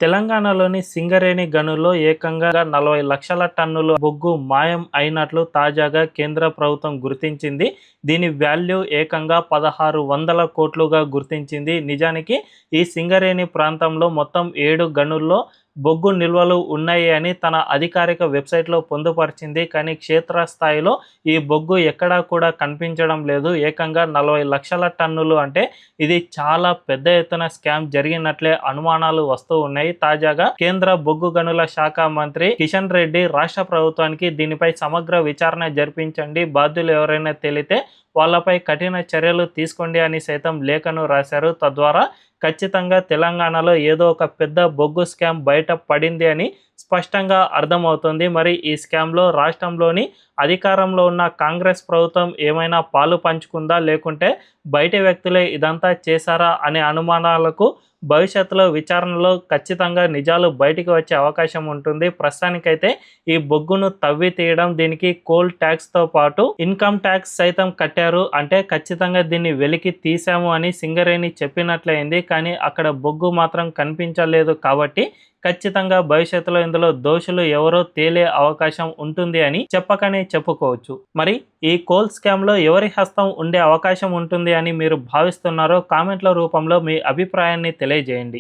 తెలంగాణలోని సింగరేణి గనుల్లో ఏకంగా 40 లక్షల టన్నుల బొగ్గు మాయం అయినట్లు తాజాగా కేంద్ర ప్రభుత్వం గుర్తించింది. దీని వాల్యూ ఏకంగా 1600 కోట్లుగా గుర్తించింది. నిజానికి ఈ సింగరేణి ప్రాంతంలో మొత్తం 7 గనుల్లో బొగ్గు నిల్వలు ఉన్నాయి అని తన అధికారిక వెబ్సైట్లో పొందుపరిచింది. కానీ క్షేత్రస్థాయిలో ఈ బొగ్గు ఎక్కడా కూడా కనిపించడం లేదు. ఏకంగా 40 లక్షల టన్నులు అంటే ఇది చాలా పెద్ద ఎత్తున స్కామ్ జరిగినట్లే అనుమానాలు వస్తూ ఉన్నాయి. తాజాగా కేంద్ర బొగ్గు గనుల శాఖ మంత్రి కిషన్ రెడ్డి రాష్ట్ర ప్రభుత్వానికి దీనిపై సమగ్ర విచారణ జరిపించండి, బాధ్యులు ఎవరైనా తేలితే వాళ్ళపై కఠిన చర్యలు తీసుకోండి అని సైతం లేఖను రాశారు. తద్వారా ఖచ్చితంగా తెలంగాణలో ఏదో ఒక పెద్ద బొగ్గు స్కామ్ బయట పడింది అని స్పష్టంగా అర్థమవుతుంది. మరి ఈ స్కామ్లో రాష్ట్రంలోని అధికారంలో ఉన్న కాంగ్రెస్ ప్రభుత్వం ఏమైనా పాలు పంచుకుందా, లేకుంటే బయట వ్యక్తులే ఇదంతా చేశారా అనే అనుమానాలకు భవిష్యత్తులో విచారణలో ఖచ్చితంగా నిజాలు బయటికి వచ్చే అవకాశం ఉంటుంది. ప్రస్తుతానికైతే ఈ బొగ్గును తవ్వి తీయడం, దీనికి కోల్ ట్యాక్స్తో పాటు ఇన్కమ్ ట్యాక్స్ సైతం కట్టారు. అంటే ఖచ్చితంగా దీన్ని వెలికి తీసాము అని సింగరేణి చెప్పినట్లయింది. కానీ అక్కడ బొగ్గు మాత్రం కనిపించలేదు. కాబట్టి ఖచ్చితంగా భవిష్యత్తులో ఇందులో దోషులు ఎవరో తేలే అవకాశం ఉంటుంది అని చెప్పకనే చెప్పుకోవచ్చు. మరి ఈ కోల్ స్కామ్లో ఎవరి హస్తం ఉండే అవకాశం ఉంటుంది అని మీరు భావిస్తున్నారో కామెంట్ల రూపంలో మీ అభిప్రాయాన్ని తెలియజేయండి.